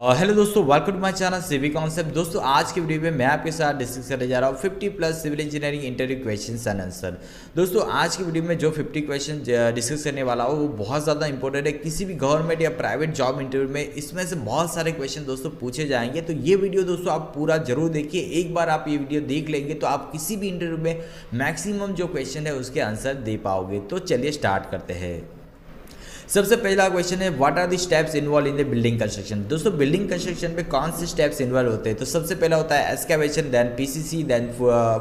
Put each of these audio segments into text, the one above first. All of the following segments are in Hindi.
हेलो दोस्तों, welcome to my channel civil concept. दोस्तों आज की वीडियो में मैं आपके साथ डिस्कस करने जा रहा हूँ 50 plus civil engineering interview questions and answer. दोस्तों आज की वीडियो में जो 50 क्वेश्चन डिस्कस करने वाला हूँ वो बहुत ज़्यादा इंपॉर्टेंट है। किसी भी गवर्नमेंट या प्राइवेट जॉब इंटरव्यू में इसमें से बहुत सारे क्वेश्चन दोस्तों पूछे जाएंगे, तो ये वीडियो दोस्तों आप पूरा जरूर देखिए। एक बार आप ये वीडियो देख लेंगे तो आप किसी भी इंटरव्यू में मैक्सिमम जो क्वेश्चन है उसके आंसर दे पाओगे। तो चलिए स्टार्ट करते हैं। सबसे पहला क्वेश्चन है, what are the steps involve in the building construction. दोस्तों बिल्डिंग कंस्ट्रक्शन में कौन से स्टेप्स इन्वॉल्व होते हैं? तो सबसे पहला होता है excavation, then PCC, then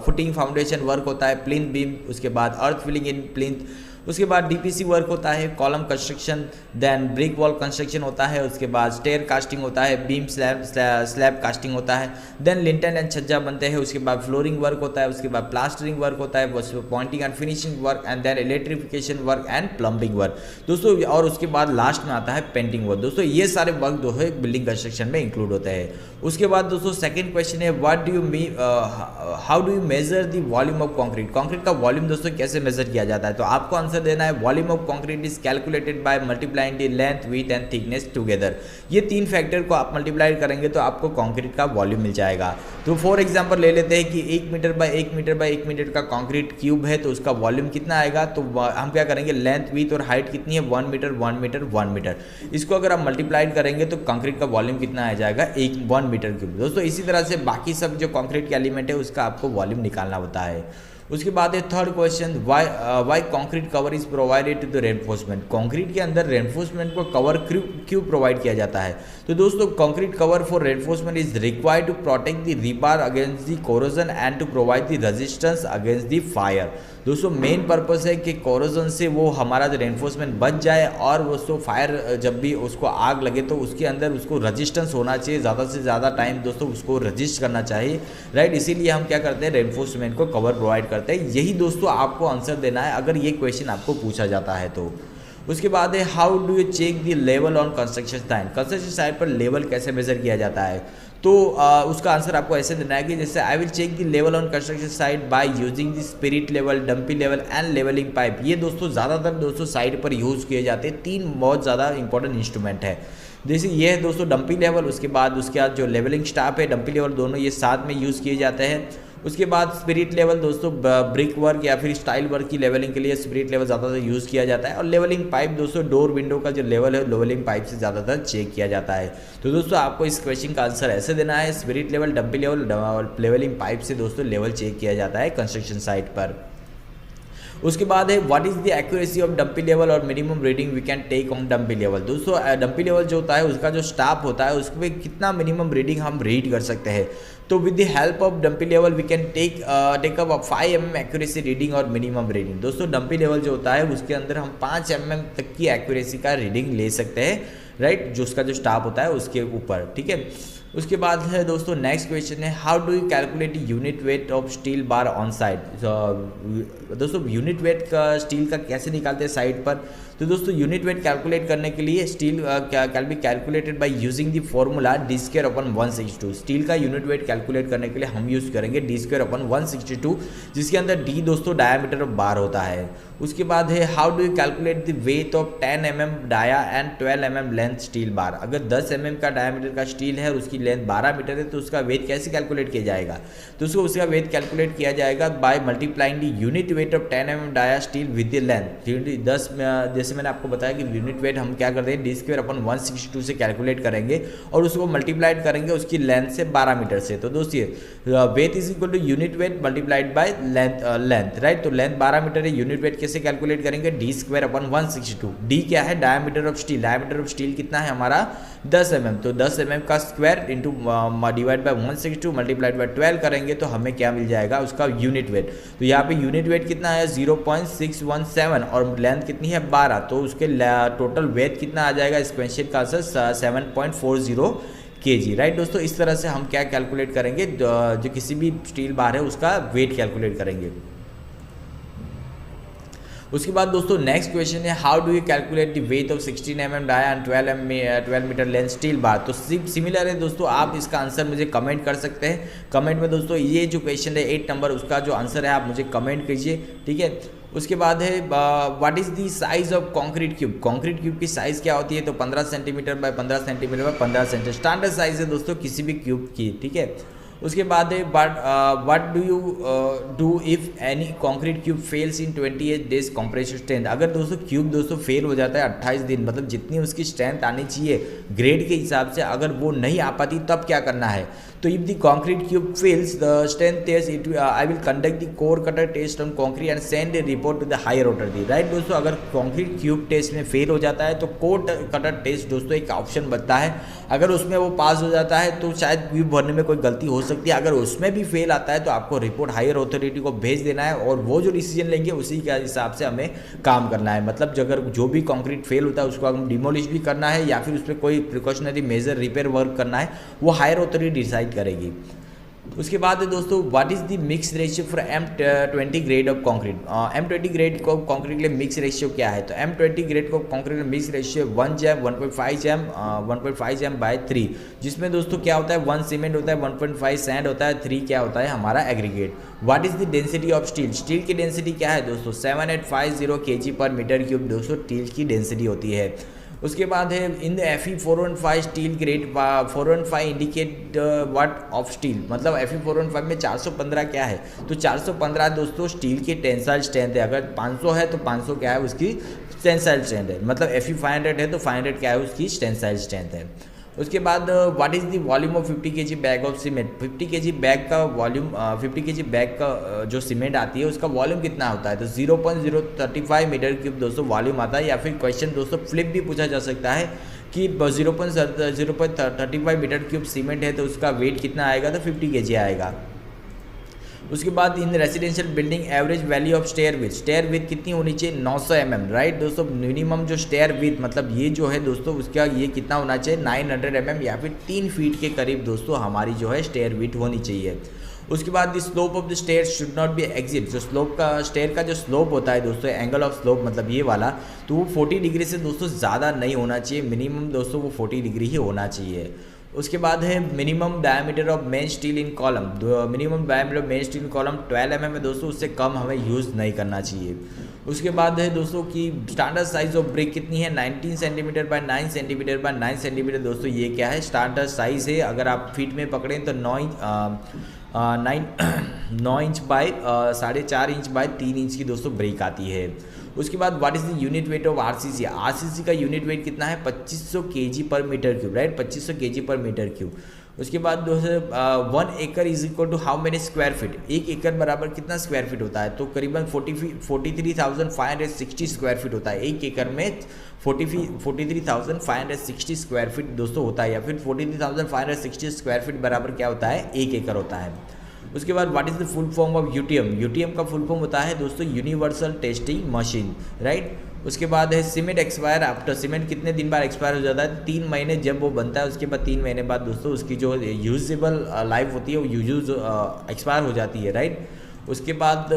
footing foundation work होता है, प्लिंथ बीम, उसके बाद अर्थ फिलिंग इन प्लिंथ, उसके बाद डीपीसी वर्क होता है, column construction, then brick wall construction होता है, उसके बाद स्टेयर कास्टिंग होता है, बीम स्लैब कास्टिंग होता है, देन लिंटल एंड छज्जा बनते हैं, उसके बाद फ्लोरिंग वर्क होता है, उसके बाद प्लास्टरिंग वर्क होता है, pointing and finishing work, and then electrification work and plumbing work दोस्तों, और उसके बाद लास्ट में आता है पेंटिंग वर्क। दोस्तों ये सारे वर्क जो है बिल्डिंग कंस्ट्रक्शन में इंक्लूड होते हैं। उसके बाद दोस्तों सेकंड क्वेश्चन है, what do you mean, how do you measure the volume of concrete. Concrete का वॉल्यूम दोस्तों कैसे मेजर किया जाता है? तो आपको आंसर देना है, volume of concrete is calculated by multiplying the length, width and thickness together. ये तीन फैक्टर को आप मल्टीप्लाई करेंगे तो आपको कंक्रीट का वॉल्यूम मिल जाएगा। तो फॉर एग्जांपल ले लेते हैं कि 1 metre by 1 metre by 1 metre का कंक्रीट क्यूब है, तो उसका वॉल्यूम कितना आएगा? तो हम क्या करेंगे, लेंथ, विड्थ और हाइट कितनी है? 1 मीटर 1 मीटर 1 मीटर। इसको अगर आप मल्टीप्लाई करेंगे तो कंक्रीट का वॉल्यूम कितना आ जाएगा? 1 मीटर क्यूब। दोस्तों इसी तरह से बाकी सब जो कंक्रीट के एलिमेंट है उसका आपको वॉल्यूम निकालना होता है। उसके बाद है third question, why concrete cover is provided to the reinforcement. Concrete के अंदर रेनफोर्समेंट को कवर क्यों प्रोवाइड किया जाता है? तो दोस्तों concrete cover for reinforcement is required to protect the rebar against the corrosion and to provide the resistance against the fire. दोस्तों मेन पर्पस है कि कोरोजन से वो हमारा जो रेनफोर्समेंट बच जाए, और दोस्तों फायर जब भी उसको आग लगे तो उसके अंदर उसको रेजिस्टेंस होना चाहिए, ज़्यादा से ज़्यादा टाइम दोस्तों उसको रजिस्ट करना चाहिए, राइट। इसीलिए हम क्या करते हैं, रेनफोर्समेंट को कवर प्रोवाइड करते हैं। यही दोस्तों आपको आंसर देना है अगर ये क्वेश्चन आपको पूछा जाता है तो। उसके बाद है, how do you check the level on construction site. Construction site पर लेवल कैसे मेजर किया जाता है? तो उसका आंसर आपको ऐसे देना है कि जैसे I will check the level on construction site by using the spirit level, dumpy level and levelling pipe. ये दोस्तों ज़्यादातर दोस्तों साइट पर यूज़ किए जाते हैं। 3 बहुत ज़्यादा इंपॉर्टेंट इंस्ट्रूमेंट है। जैसे ये है दोस्तों डंपी लेवल, उसके बाद जो लेवलिंग स्टाफ है, डंपी लेवल, दोनों ये साथ में यूज़ किए जाते हैं। उसके बाद स्पिरिट लेवल दोस्तों ब्रिक वर्क या फिर स्टाइल वर्क की लेवलिंग के लिए स्पिरिट लेवल ज़्यादातर यूज़ किया जाता है। और लेवलिंग पाइप दोस्तों डोर विंडो का जो लेवल है लेवलिंग पाइप से ज़्यादातर चेक किया जाता है। तो दोस्तों आपको इस क्वेश्चन का आंसर ऐसे देना है, spirit level, dumpy level, levelling pipe से दोस्तों लेवल चेक किया जाता है कंस्ट्रक्शन साइट पर। उसके बाद है, what is the accuracy of dumpy level और minimum reading we can take on dumpy level. दोस्तों डंपी लेवल जो होता है उसका जो स्टाफ होता है उसमें कितना मिनिमम रीडिंग हम रीड कर सकते हैं? तो with the help of dumpy level we can take up 5 mm accuracy reading और मिनिमम रीडिंग। दोस्तों डंपी लेवल जो होता है उसके अंदर हम 5 mm तक की एक्यूरेसी का रीडिंग ले सकते हैं, राइट, जो उसका जो स्टाफ होता है उसके ऊपर, ठीक है। उसके बाद है दोस्तों नेक्स्ट क्वेश्चन है, how do you calculate unit weight of steel bar on site. दोस्तों यूनिट वेट का स्टील का कैसे निकालते हैं साइट पर? तो दोस्तों यूनिट वेट कैलकुलेट करने के लिए steel can be calculated by using the formula d²/162। Steel का यूनिट वेट कैलकुलेट करने के लिए हम यूज़ करेंगे d²/162, जिसके अंदर d दोस्तों डायमीटर ऑफ बार होता है। उसके बाद है, how do you calculate the weight of 10 mm dia and 12 mm length steel bar. अगर 10 mm का डायमीटर का स्टील है और उसकी लेंथ 12 मीटर है तो उसका वेट कैसे कैलकुलेट किया जाएगा? तो उसका वेट कैलकुलेट किया जाएगा by multiplying the unit weight of 10 mm dia steel with the length. 10 जैसे मैंने आपको बताया कि यूनिट वेट हम क्या करते हैं, d²/162 से कैलकुलेट करेंगे और उसको मल्टीप्लाइड करेंगे उसकी लेंथ से 12 मीटर से। तो दोस्तों weight is equal to unit weight multiplied by length, right. तो लेंथ 12 मीटर है, यूनिट वेट कैसे कैलकुलेट करेंगे, d²/162। d क्या है, diameter of steel. Diameter of steel कितना है हमारा, 10 mm। तो 10 mm का square into divide by 162 multiplied by 12 करेंगे तो हमें क्या मिल जाएगा, उसका यूनिट वेट। तो यहाँ पे यूनिट वेट कितना है, 0.617 और लेंथ कितनी है, 12। तो उसके टोटल वेट कितना आ जाएगा, इस क्वेश्चन का आंसर 7.40 kg, राइट। दोस्तों इस तरह से हम क्या कैलकुलेट करेंगे, जो किसी भी स्टील बार है उसका वेट कैलकुलेट करेंगे। उसके बाद दोस्तों नेक्स्ट क्वेश्चन है, how do you calculate the weight of 16 mm dia and 12 metre length steel bar. तो सिमिलर है दोस्तों, आप इसका आंसर मुझे कमेंट कर सकते हैं। कमेंट में दोस्तों ये जो क्वेश्चन है 8 नंबर, उसका जो आंसर है आप मुझे कमेंट कीजिए, ठीक है। उसके बाद है what is the size of concrete cube, concrete cube की साइज़ क्या होती है, तो 15 centimetre bye 15 centimetre bye 15 centimetre standard size है दोस्तों किसी भी क्यूब की, ठीक है। उसके बाद है what do you do if any concrete cube fails in 28 days compressive strength, अगर दोस्तों क्यूब दोस्तों फेल हो जाता है 28 दिन, मतलब जितनी उसकी स्ट्रेंथ आनी चाहिए ग्रेड के हिसाब से अगर वो नहीं आ पाती तब क्या करना है, तो if the concrete cube fails the strength test it I will conduct the core cutter test on concrete and send a report to the higher authority, right दोस्तों। अगर कंक्रीट क्यूब टेस्ट में फेल हो जाता है तो कोर कटर टेस्ट दोस्तों एक ऑप्शन बनता है, अगर उसमें वो पास हो जाता है तो शायद क्यूब भरने में कोई गलती हो सकती है, अगर उसमें भी फेल आता है तो आपको रिपोर्ट हायर अथॉरिटी को भेज देना है और वो जो डिसीजन लेंगे उसी के हिसाब से हमें काम करना है। मतलब अगर जो भी कंक्रीट फेल होता है उसको हम डिमोलिश भी करना है या फिर उस पर कोई प्रिकॉशनरी मेजर रिपेयर वर्क करना है, वो हायर अथॉरिटी डिसाइड करेगी। उसके बाद है दोस्तों what is the mix ratio for M20 grade of concrete, M20 grade को कंक्रीट के लिए मिक्स रेशियो क्या है, तो M20 ग्रेड को कंक्रीट में मिक्स रेशियो 1 जैम 1.5 जैम बाय 3, जिसमें दोस्तों क्या होता है 1 सीमेंट होता है, 1.5 सैंड होता है, 3 क्या होता है हमारा aggregate. What is the density of steel, steel की डेंसिटी क्या है दोस्तों 7850 kg पर मीटर क्यूब दोस्तों स्टील की डेंसिटी होती है। उसके बाद है in the Fe 415 steel grade 415 indicate what of steel, मतलब Fe 415 में 415 क्या है, तो 415 दोस्तों स्टील की टेंसाइल स्ट्रेंथ है, अगर 500 है तो 500 क्या है उसकी टेंसाइल स्ट्रेंथ है, मतलब Fe 500 है तो 500 क्या है उसकी टेंसाइल स्ट्रेंथ है। उसके बाद what is the volume of 50 kg bag of cement, 50 kg bag का वॉल्यूम 50 kg बैग का जो सीमेंट आती है उसका वॉल्यूम कितना होता है, तो 0.035 मीटर क्यूब दोस्तों वॉल्यूम आता है, या फिर क्वेश्चन दोस्तों फ्लिप भी पूछा जा सकता है कि 0.35 मीटर क्यूब सीमेंट है तो उसका वेट कितना आएगा, तो 50 kg आएगा। उसके बाद in residential building average value of stair width कितनी होनी चाहिए 900 mm, राइट दोस्तों। मिनिमम जो स्टेयर विथ मतलब ये जो है दोस्तों उसका ये कितना होना चाहिए 900 mm या फिर 3 फीट के करीब दोस्तों हमारी जो है स्टेयर विथ होनी चाहिए। उसके बाद the slope of the stair should not be exit, जो स्लोप का स्टेयर का जो स्लोप होता है दोस्तों एंगल ऑफ स्लोप मतलब ये वाला, तो वो 40 डिग्री से दोस्तों ज़्यादा नहीं होना चाहिए, मिनिमम दोस्तों वो 40 डिग्री ही होना चाहिए। उसके बाद है minimum diameter of main steel in column, minimum diameter of main steel in column 12 mm है दोस्तों, उससे कम हमें यूज़ नहीं करना चाहिए। उसके बाद है दोस्तों कि स्टैंडर्ड साइज ऑफ ब्रिक कितनी है 19 centimetre bye 9 centimetre bye 9 centimetre दोस्तों, ये क्या है स्टैंडर्ड साइज है, अगर आप फीट में पकड़ें तो 9 inch by 4.5 inch by 3 inch की दोस्तों ब्रेक आती है। उसके बाद what is the unit weight of RCC का यूनिट वेट कितना है 2500 kg per metre cube, right 2500 kg per metre cube. उसके बाद दोस्तों 1 acre is equal to how many square feet, 1 एकड़ बराबर कितना स्क्वायर फीट होता है, तो करीबन 43,560 स्क्वायर फीट होता है, 1 एकड़ में 43,560 स्क्वायर फीट दोस्तों होता है, या फिर 43,560 स्क्वायर फीट बराबर क्या होता है 1 एकड़ होता है। उसके बाद what is the full form of UTM का फुल फॉर्म होता है दोस्तों यूनिवर्सल टेस्टिंग मशीन, राइट। उसके बाद है सीमेंट एक्सपायर आफ्टर, सीमेंट कितने दिन बाद एक्सपायर हो जाता है 3 महीने जब वो बनता है, उसके बाद 3 महीने बाद दोस्तों उसकी जो यूजेबल लाइफ होती है वो एक्सपायर हो जाती है, राइट। उसके बाद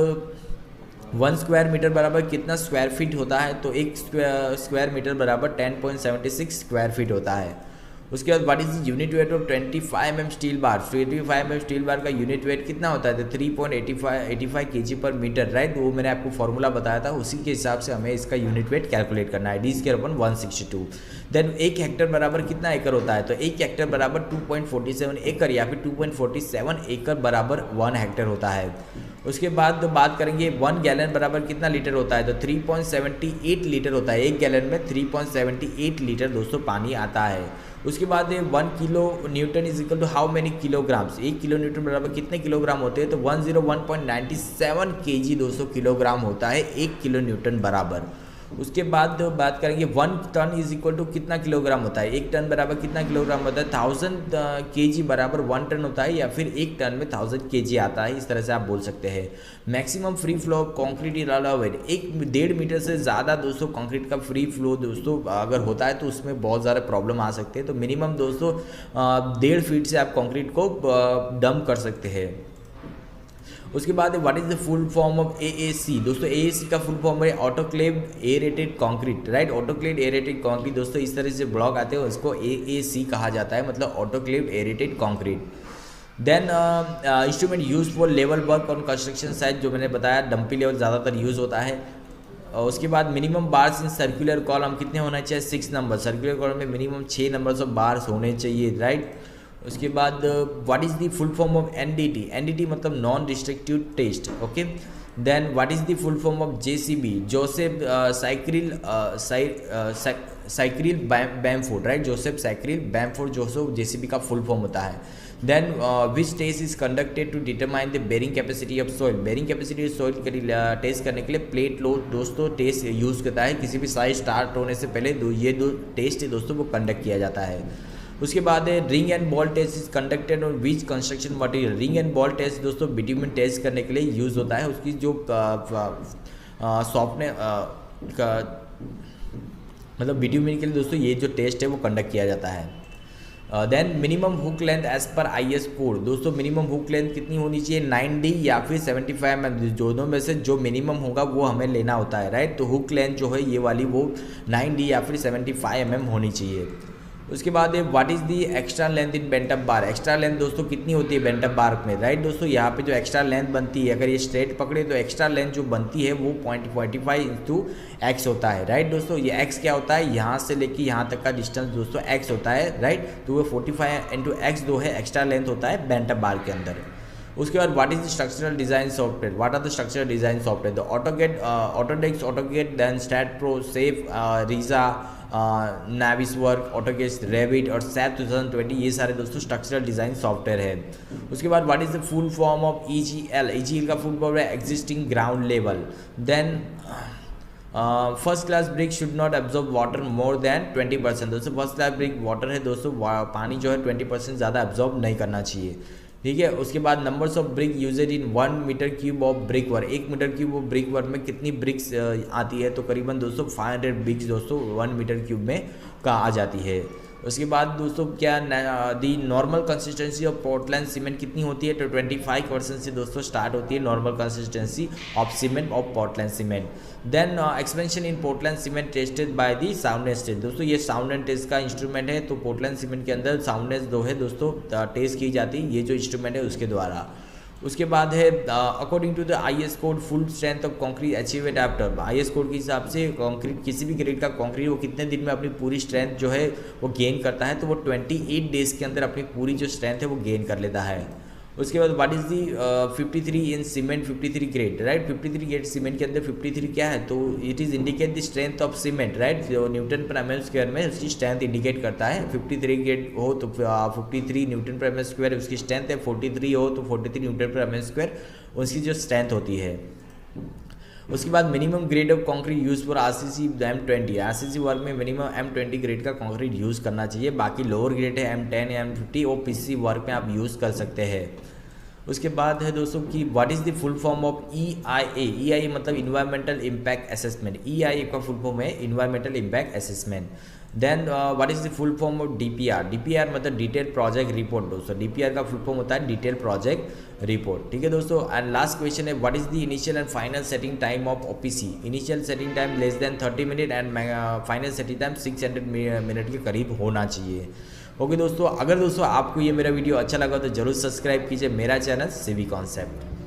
1 स्क्वायर मीटर बराबर कितना स्क्वायर फीट होता है, तो 1 स्क्वायर मीटर बराबर 10.76 स्क्वायर फीट होता है। उसके बाद what is the unit weight of 25 mm steel bar, 25 mm steel bar का यूनिट वेट कितना होता है, तो 3.85 kg पर मीटर, राइट। वो मैंने आपको फॉर्मूला बताया था, उसी के हिसाब से हमें इसका यूनिट वेट कैलकुलेट करना है, D²/162। देन 1 हेक्टर बराबर कितना एकड़ होता है, तो 1 हेक्टर बराबर 2.47 एकड़ या फिर 2.47 एकड़ बराबर 1 हेक्टर होता है। उसके बाद बात करेंगे 1 गैलन बराबर कितना लीटर होता है, तो 3.78 लीटर होता है, 1 गैलन में 3.78 लीटर दोस्तों पानी आता है। उसके बाद 1 kilo newton is equal to how many kilograms, 1 kilo newton बराबर कितने किलोग्राम होते हैं, तो 101.97 kg दोस्तों किलोग्राम होता है 1 किलो न्यूटन बराबर। उसके बाद बात करेंगे 1 टन इज इक्वल टू कितना किलोग्राम होता है, 1 टन बराबर कितना किलोग्राम होता है, 1000 kg बराबर 1 टन होता है, या फिर 1 टन में 1000 kg आता है, इस तरह से आप बोल सकते हैं। Maximum free flow of concrete is allowed, 1.5 metre से ज़्यादा दोस्तों कॉन्क्रीट का फ्री फ्लो दोस्तों अगर होता है तो उसमें बहुत ज़्यादा प्रॉब्लम आ सकते हैं, तो मिनिमम दोस्तों 1.5 फीट से आप कॉन्क्रीट को डंप कर सकते हैं। उसके बाद what is the full form of AAC, दोस्तों AAC का फुल फॉर्म है autoclave aerated concrete, right. Autoclave aerated concrete दोस्तों इस तरह से ब्लॉक आते हैं, उसको AAC कहा जाता है, मतलब autoclave aerated concrete. Then instrument use for level work on construction site, जो मैंने बताया डंपी लेवल ज़्यादातर यूज़ होता है। उसके बाद minimum bars in circular column कितने होना चाहिए, 6 नंबर। सर्कुलर कॉलम में मिनिमम 6 नंबर्स ऑफ बार्स होने चाहिए, राइट। उसके बाद what is the full form of NDT, NDT मतलब non destructive test, okay. Then what is the full form of JCB, Joseph Cyril Bamford, right. Joseph Cyril Bamford Joseph JCB का फुल फॉर्म होता है। Then which test is conducted to determine the bearing capacity of soil, bearing capacity of soil test करने के लिए प्लेट लोड दोस्तों टेस्ट यूज़ करता है। किसी भी साइज स्टार्ट होने से पहले ये दो टेस्ट दोस्तों वो कंडक्ट किया जाता है। उसके बाद है ring and ball test is conducted on which construction material, ring and ball test दोस्तों बिट्यूमेन टेस्ट करने के लिए यूज़ होता है। उसकी जो सॉफ्टनेस का मतलब बिट्यूमेन के लिए दोस्तों ये जो टेस्ट है वो कंडक्ट किया जाता है। Then minimum hook length as per IS code, दोस्तों मिनिमम हुक लेंथ कितनी होनी चाहिए, 9D या फिर 75 mm, दोनों में से जो मिनिमम होगा वो हमें लेना होता है, राइट। तो हुक लेंथ जो है ये वाली वो 9D या फिर 75 mm होनी चाहिए। उसके बाद what is the extra length in bent up bar, extra length दोस्तों कितनी होती है बेंट अप बार में, राइट। दोस्तों यहाँ पे जो एक्स्ट्रा लेंथ बनती है, अगर ये स्ट्रेट पकड़े तो एक्स्ट्रा लेंथ जो बनती है वो 0.45 इंटू एक्स होता है, राइट। दोस्तों ये एक्स क्या होता है, यहाँ से लेके यहाँ तक का डिस्टेंस दोस्तों एक्स होता है, राइट। तो वो 45 इंटू एक्स जो है एक्स्ट्रा लेंथ होता है बेंट अप बार के अंदर। उसके बाद what is the structural design software, what are the structural design software, the AutoCAD, Autodesk, AutoCAD, then STAAD Pro, SAFE, RISA, Navisworks, AutoCAD, Revit और सैप 2020, ये सारे दोस्तों स्ट्रक्चरल डिजाइन सॉफ्टवेयर है। उसके बाद what is the full form of EGL, EGL का फुल फॉर्म है existing ground level. Then first class brick should not absorb water more than 20%, दोस्तों फर्स्ट क्लास ब्रिक वाटर है दोस्तों, पानी जो है 20% ज़्यादा एब्जॉर्ब नहीं करना चाहिए, ठीक है। उसके बाद numbers of brick used in 1 metre cube of brick work, 1 metre cube of brick work में कितनी ब्रिक्स आती है, तो करीबन दोस्तों 500 ब्रिक्स दोस्तों 1 मीटर क्यूब में का आ जाती है। उसके बाद दोस्तों क्या the normal consistency of Portland cement कितनी होती है, तो 25% से दोस्तों स्टार्ट होती है normal consistency of cement of Portland cement. Then expansion in Portland cement tested by the soundness test, दोस्तों ये साउंडनेस टेस्ट का इंस्ट्रूमेंट है। तो पोर्टलैंड सीमेंट के अंदर साउंडनेस जो है दोस्तों टेस्ट की जाती है, ये जो इंस्ट्रूमेंट है उसके द्वारा। उसके बाद है according to the IS code full strength of concrete achieved after, IS code के हिसाब से कंक्रीट किसी भी ग्रेड का कंक्रीट वो कितने दिन में अपनी पूरी स्ट्रेंथ जो है वो गेन करता है, तो वो 28 डेज के अंदर अपनी पूरी जो स्ट्रेंथ है वो गेन कर लेता है। उसके बाद what is the 53 in cement 53 grade, right. 53 grade cement के अंदर 53 क्या है, तो it is indicate the strength of cement, right. जो न्यूटन पर mm स्क्वायर में उसकी स्ट्रेंथ इंडिकेट करता है। 53 ग्रेड हो तो 53 न्यूटन पर mm स्क्वायर उसकी स्ट्रेंथ है, 43 हो तो 43 न्यूटन पर mm स्क्वायर उसकी जो स्ट्रेंथ होती है। उसके बाद minimum grade of concrete use for RCC M20, RCC work में मिनिमम M20 ग्रेड का कंक्रीट यूज़ करना चाहिए। बाकी लोअर ग्रेड है M10 या M50 वो PCC वर्क में आप यूज़ कर सकते हैं। उसके बाद है दोस्तों कि what is the full form of EIA, EIA मतलब इन्वायरमेंटल इम्पैक्ट असेसमेंट, EIA का फुल फॉर्म है environmental impact assessment. Then what is the full form of DPR, DPR मतलब डिटेल प्रोजेक्ट रिपोर्ट, दोस्तों DPR का फुल फॉर्म होता है डिटेल प्रोजेक्ट रिपोर्ट, ठीक है दोस्तों। एंड लास्ट क्वेश्चन है what is the initial and final setting time of OPC, initial setting time less than 30 minute and final setting time 600 minute के करीब होना चाहिए। ओके दोस्तों, अगर दोस्तों आपको ये मेरा वीडियो अच्छा लगा तो जरूर सब्सक्राइब कीजिए मेरा चैनल सिविक कॉन्सेप्ट।